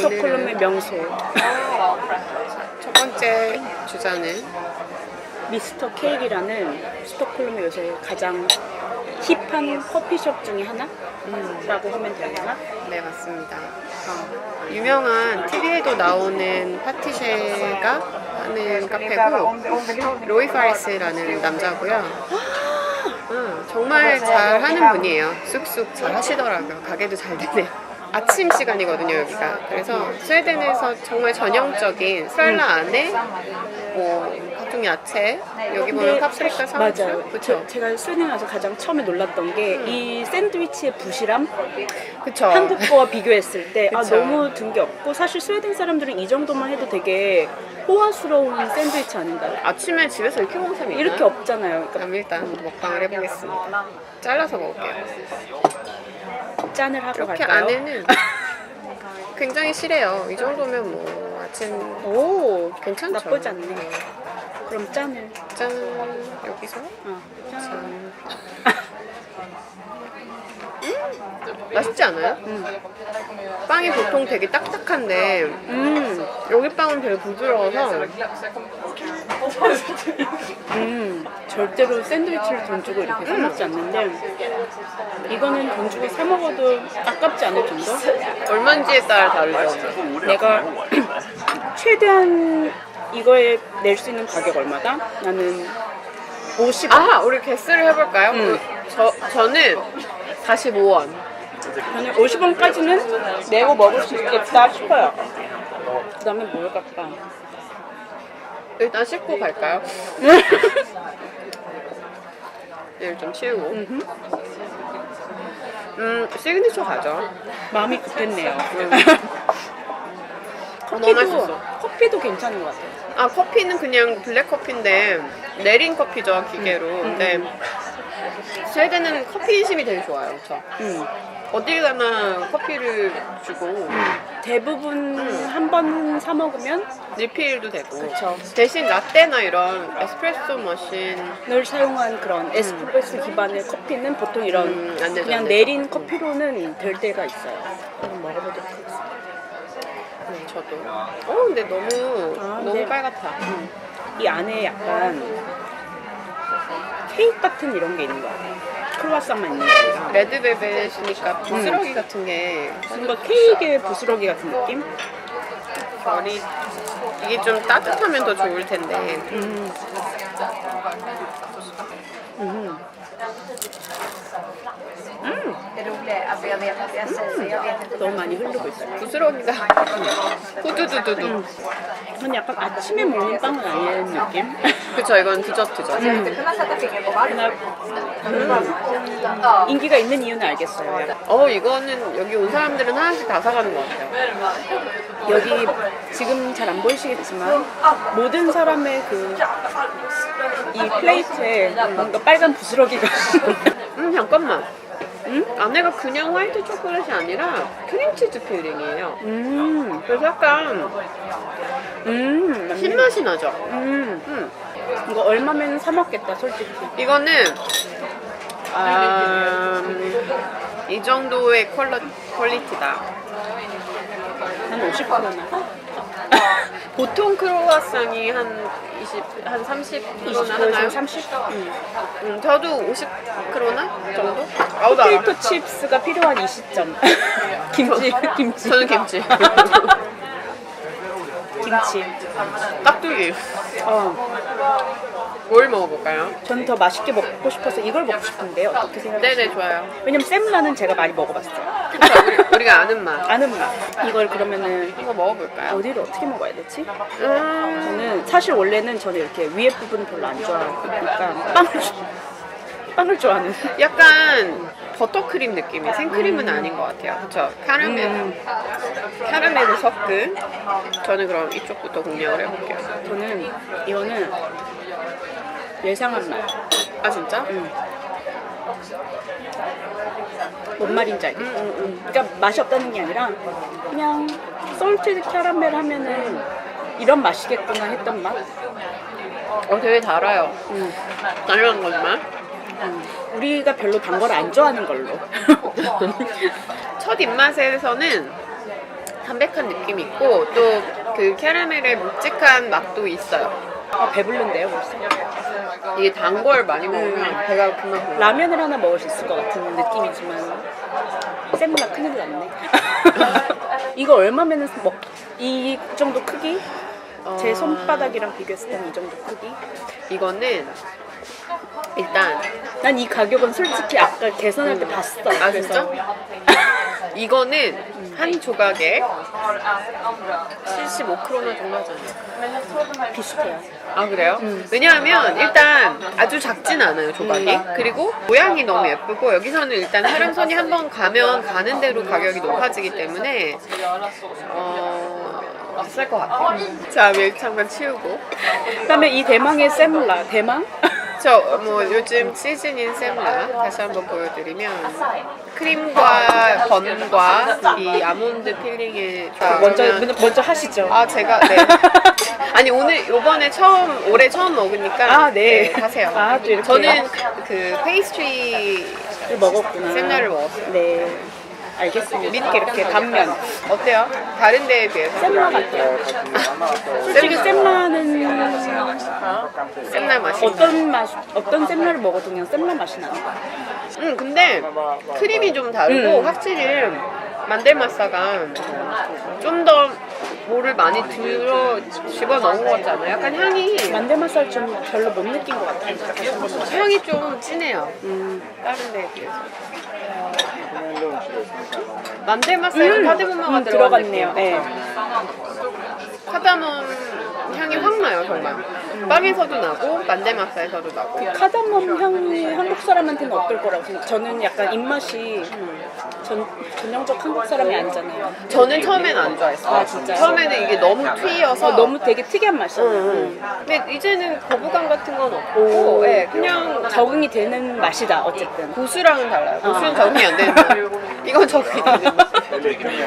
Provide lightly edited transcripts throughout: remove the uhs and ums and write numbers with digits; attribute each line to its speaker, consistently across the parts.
Speaker 1: 스톡홀름의 명소.
Speaker 2: 첫 번째 주자는
Speaker 1: 미스터 케이크라는 스톡홀름의 요새 가장 힙한 커피숍 중에 하나? 라고 하면 되려나?
Speaker 2: 네, 맞습니다. 유명한 TV에도 나오는 파티쉐가 하는 카페고 로이 파리스라는 남자고요. 정말 잘 하는 분이에요. 쑥쑥 잘 하시더라고요. 가게도 잘 되네요. 아침 시간이거든요, 여기가. 그래서 스웨덴에서 정말 전형적인 쌀라 안에 뭐 각종 야채, 여기 보면 파프리카, 상추.
Speaker 1: 맞아요.
Speaker 2: 그쵸?
Speaker 1: 제가 스웨덴 와서 가장 처음에 놀랐던 게 이 샌드위치의 부실함?
Speaker 2: 그쵸?
Speaker 1: 한국 거와 비교했을 때
Speaker 2: 그쵸.
Speaker 1: 너무 든 게 없고, 사실 스웨덴 사람들은 이 정도만 해도 되게 호화스러운 샌드위치 아닌가요?
Speaker 2: 아침에 집에서 이렇게 먹는 사람이 있나요?
Speaker 1: 이렇게 없잖아요. 그러니까
Speaker 2: 그럼 일단 먹방을 해보겠습니다. 잘라서 먹을게요.
Speaker 1: 짠을 하고
Speaker 2: 이렇게
Speaker 1: 갈까요?
Speaker 2: 안에는 굉장히 실해요. 이 정도면 뭐 아침
Speaker 1: 오,
Speaker 2: 괜찮죠?
Speaker 1: 나쁘지 않네. 그럼 짠을.
Speaker 2: 짠, 여기서
Speaker 1: 짠.
Speaker 2: 짠. 맛있지 않아요? 빵이 보통 되게 딱딱한데 여기 빵은 되게 부드러워서
Speaker 1: 절대로 샌드위치를 돈 주고 이렇게 사 먹지 않는데, 이거는 돈 주고 사 먹어도 아깝지 않을 정도?
Speaker 2: 얼마인지에 따라 다르죠.
Speaker 1: 내가 최대한 이거에 낼 수 있는 가격 얼마다? 나는 50원.
Speaker 2: 아, 우리 개수를 해볼까요? 저는 45원.
Speaker 1: 저는 50원까지는 내고 먹을 수 있겠다 싶어요. 그 다음에 뭘 갈까?
Speaker 2: 일단 씻고 갈까요? 일 좀 치우고. 시그니처 가죠.
Speaker 1: 마음이 급했네요.
Speaker 2: 너무 맛있어.
Speaker 1: 커피도 괜찮은 것 같아요.
Speaker 2: 아, 커피는 그냥 블랙 커피인데 내린 커피죠, 기계로. 근데 스웨덴은 커피 인심이 되게 좋아요, 그렇죠? 어딜 가나 커피를 주고
Speaker 1: 대부분 한 번 사 먹으면
Speaker 2: 리필도 되고.
Speaker 1: 그쵸.
Speaker 2: 대신 라떼나 이런 에스프레소 머신
Speaker 1: 늘 사용한 그런 에스프레소 기반의 커피는 보통 이런
Speaker 2: 안 되죠, 안
Speaker 1: 그냥
Speaker 2: 되죠.
Speaker 1: 내린 커피로는 될 때가 있어요. 한번 먹어보도록 하겠습니다.
Speaker 2: 저도. 근데 너무
Speaker 1: 네.
Speaker 2: 빨갛다.
Speaker 1: 이 안에 약간 케이크 같은 이런 게 있는 것 같아요. 크로와상만 있는 게 아니라
Speaker 2: 레드벨벳이니까 부스러기 같은 게
Speaker 1: 뭔가 케이크의 부스러기 같은 느낌?
Speaker 2: 결이 이게 좀 따뜻하면 더 좋을 텐데.
Speaker 1: 너무 많이 흐르고 있어요.
Speaker 2: 부스러기가 후두두두두.
Speaker 1: 전 약간 아침에 먹는 빵은 아니는 느낌?
Speaker 2: 그쵸, 이건 디저트죠.
Speaker 1: 인기가 있는 이유는 알겠어요.
Speaker 2: 이거는 여기 온 사람들은 하나씩 다 사가는 것 같아요.
Speaker 1: 여기 지금 잘 안 보이시겠지만 모든 사람의 이 플레이트에 뭔가 빨간 부스러기가
Speaker 2: 잠깐만. 안에가 그냥 화이트 초콜릿이 아니라 크림치즈 필링이에요. 그래서 약간 신맛이 나죠.
Speaker 1: 이거 얼마면 사 먹겠다, 솔직히.
Speaker 2: 이거는 이 정도의 퀄리티다.
Speaker 1: 한 50%나.
Speaker 2: 보통 크로와상이 한 30%나 하나요?
Speaker 1: 30?
Speaker 2: 저도 50%나 정도? 아우도 알아.
Speaker 1: 포테이토 칩스가 필요한 이 시점. 김치.
Speaker 2: 저는 김치.
Speaker 1: 김치.
Speaker 2: 깍두기. 뭘 먹어볼까요?
Speaker 1: 저는 더 맛있게 먹고 싶어서 이걸 먹고 싶은데 어떻게 생각하세요?
Speaker 2: 네네, 좋아요.
Speaker 1: 왜냐면 샘라는 제가 많이 먹어봤어요.
Speaker 2: 그쵸, 우리가 아는 맛.
Speaker 1: 아는 맛. 이걸 그러면은
Speaker 2: 이거 먹어볼까요?
Speaker 1: 어디를 어떻게 먹어야 되지? 저는 사실 원래는 저는 이렇게 위에 부분 별로 안 좋아하니까 빵을 좋아하는.
Speaker 2: 약간 버터크림 느낌이 생크림은 아닌 것 같아요. 그쵸? 캐러멜을 섞은. 저는 그럼 이쪽부터 공략을 해볼게요.
Speaker 1: 저는 이거는 예상한 맛.
Speaker 2: 아, 진짜?
Speaker 1: 뭔 말인지 알겠어. 그러니까 맛이 없다는 게 아니라 그냥 솔티드 캐러멜 하면은 이런 맛이겠구나 했던 맛.
Speaker 2: 되게 달아요. 당연한 거지만.
Speaker 1: 우리가 별로 단 걸 안 좋아하는 걸로.
Speaker 2: 첫 입맛에서는 담백한 느낌이 있고 또 그 캐러멜의 묵직한 맛도 있어요.
Speaker 1: 배부른데요 벌써.
Speaker 2: 이게 단 걸 많이 먹으면 배가 금방 불러.
Speaker 1: 라면을 하나 먹을 수 있을 것 같은 느낌이지만 쌤나 큰일 났네. 이거 얼마면은 이 정도 크기? 제 손바닥이랑 비교했을 때는 이 정도 크기?
Speaker 2: 이거는 일단
Speaker 1: 난 이 가격은 솔직히 아까 계산할 때 봤어.
Speaker 2: 아
Speaker 1: 그래서
Speaker 2: 진짜? 이거는 한 조각에 75크로나 정도 하잖아요.
Speaker 1: 비슷해요.
Speaker 2: 아 그래요? 왜냐하면 일단 아주 작진 않아요 조각이. 그리고 모양이 너무 예쁘고 여기서는 일단 사람손이 한번 가면 가는 대로 가격이 높아지기 때문에 비쌀 것 같아요. 자 밀 잠깐 치우고
Speaker 1: 그다음에 이 대망의 세물라. 대망?
Speaker 2: 저 뭐 요즘 시즌인 semla 다시 한번 보여드리면 크림과 번과 이 아몬드 필링에
Speaker 1: 먼저 하시죠.
Speaker 2: 아 제가 네 아니 오늘 요번에 올해 처음 먹으니까
Speaker 1: 네.
Speaker 2: 하세요.
Speaker 1: 아, 또 이렇게.
Speaker 2: 저는 그 페이스트리
Speaker 1: 먹었구나.
Speaker 2: semla를 먹었어요.
Speaker 1: 네. 알겠습니다. 이렇게 단면.
Speaker 2: 어때요? 다른 데에 비해서?
Speaker 1: semla 같아요. 솔직히 semla는
Speaker 2: semla 맛이
Speaker 1: 어떤 semla를 먹어도 그냥 semla 맛이 나요.
Speaker 2: 근데 크림이 좀 다르고 확실히 만델마사가 좀 더 뭐를 많이 집어넣은 것 같잖아요. 약간 향이
Speaker 1: 만델맛살 좀 별로 못 느낀 것 같아요.
Speaker 2: 향이 좀 진해요. 다른 데에 비해서. 만델마사에 카데몬마가
Speaker 1: 들어갔네요. 네.
Speaker 2: 카다몬 향이 확 나요 정말. 빵에서도 나고 만델마사에서도 나고.
Speaker 1: 카다몬 향이 한국 사람한테는 어떨 거라고 생각해요. 저는 약간 입맛이 전형적 한국 사람이 아니잖아요.
Speaker 2: 저는 처음엔 안 좋아했어요.
Speaker 1: 아, 진짜요?
Speaker 2: 처음에는 이게 너무 튀어서
Speaker 1: 너무 되게 특이한 맛이에요.
Speaker 2: 근데 이제는 거부감 같은 건 없고 네, 그냥
Speaker 1: 적응이 되는 맛이다 어쨌든.
Speaker 2: 고수랑은 달라요. 고수는 적응이 안 되는 맛. 이건 적응이 되는 맛.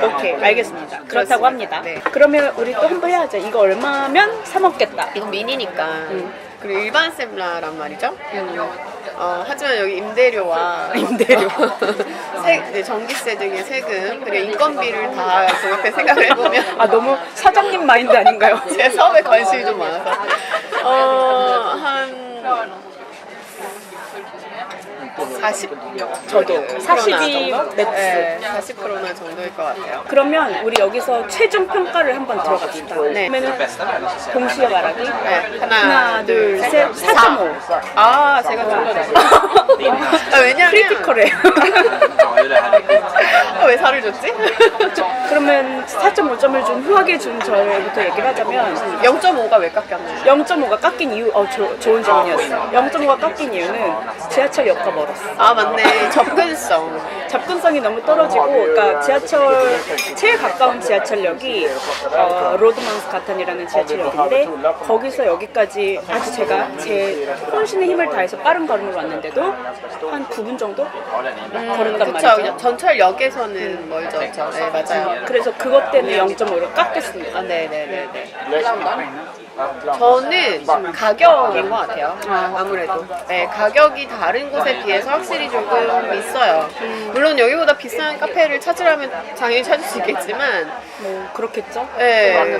Speaker 1: 오케이, 알겠습니다. 그렇다고 합니다.
Speaker 2: 네.
Speaker 1: 그러면 우리 또 한 번 해야죠. 이거 얼마면 사 먹겠다.
Speaker 2: 이건 미니니까. 그리고 일반 셈라란 말이죠. 하지만 여기 임대료와 전기세 등의 세금 그리고 인건비를 다 종합해 생각을 해보면
Speaker 1: 너무 사장님 마인드 아닌가요?
Speaker 2: 제 사업에 관심이 좀 많아서 한 40
Speaker 1: 저도 40이 맥스.
Speaker 2: 네, 40%나 정도일 것 같아요.
Speaker 1: 그러면 우리 여기서 최종 평가를 한번 들어갑시다.
Speaker 2: 네.
Speaker 1: 그러면은 동시에 말하기.
Speaker 2: 네.
Speaker 1: 하나, 둘, 셋. 4.5.
Speaker 2: 아, 제가 좀 더 낮아요. 왜냐면
Speaker 1: 크리티컬해요.
Speaker 2: 왜 살을 줬지?
Speaker 1: 그러면 4.5점을 좀 후하게 준 저부터 얘기를 하자면
Speaker 2: 0.5가 왜 깎였나요?
Speaker 1: 0.5가 깎인 이유, 좋은 질문이었어요. 0.5가 깎인 이유는 지하철역과 멀었어.
Speaker 2: 아 맞네.
Speaker 1: 접근성이 너무 떨어지고, 그러니까 지하철 제일 가까운 지하철역이 로드만스카탄이라는 지하철역인데 거기서 여기까지 아주 제가 제 혼신의 힘을 다해서 빠른 걸음으로 왔는데도 한 9분 정도 걸었단 말이죠.
Speaker 2: 그쵸. 전철역에서는 멀죠. 네 맞아요.
Speaker 1: 그래서 그것 때문에 0.5를 깎였습니다.
Speaker 2: 아 네네네네. 저는 가격인 것 같아요. 아무래도. 네, 가격이 다른 곳에 비해서 확실히 조금 있어요. 물론 여기보다 비싼 카페를 찾으려면 당연히 찾을 수 있겠지만,
Speaker 1: 뭐 그렇겠죠?
Speaker 2: 네,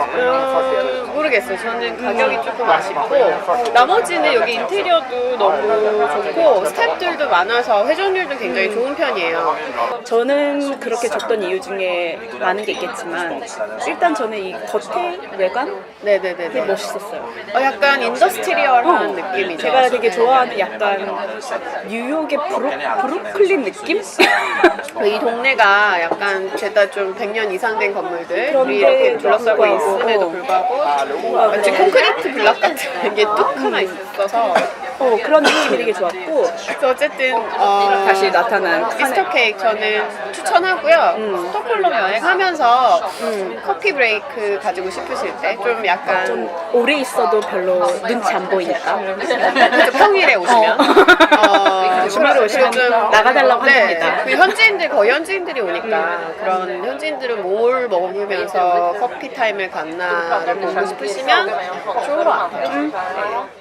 Speaker 2: 모르겠어요. 저는 가격이 조금 아쉽고, 나머지는 여기 인테리어도 너무 좋고, 스태프들도 많아서 회전율도 굉장히 좋은 편이에요.
Speaker 1: 저는 그렇게 줬던 이유 중에 많은 게 있겠지만 일단 저는 이 겉에 외관?
Speaker 2: 네네네.
Speaker 1: 되게 멋있었어요.
Speaker 2: 약간 인더스트리얼한 느낌이죠.
Speaker 1: 제가 되게 좋아하는 약간 뉴욕의 브루클린 느낌?
Speaker 2: 이 동네가 약간 죄다 좀 100년 이상 된 건물들이
Speaker 1: 그런데
Speaker 2: 이렇게 둘러싸고
Speaker 1: 불구하고,
Speaker 2: 있음에도 불구하고 마치 콘크리트 블락 같은 게 뚝 하나 있어서
Speaker 1: 그런 느낌이 되게 좋았고
Speaker 2: 그래서 어쨌든
Speaker 1: 다시 나타난
Speaker 2: 미스터 케이크 저는 추천하고요. 스톡홀름 여행하면서 커피 브레이크 가지고 싶으실 때 좀 약간
Speaker 1: 좀 오래 있어도 별로 눈치 안 보이니까
Speaker 2: 평일에 오시면
Speaker 1: 주말에 오시면
Speaker 2: 좀
Speaker 1: 나가달라고 합니다.
Speaker 2: 그 현지인들 거의 현지인들이 오니까 그런 현지인들은 뭘 먹으면서 커피 타임을 갔나를 보고 싶으시면 좋은 것 같아요.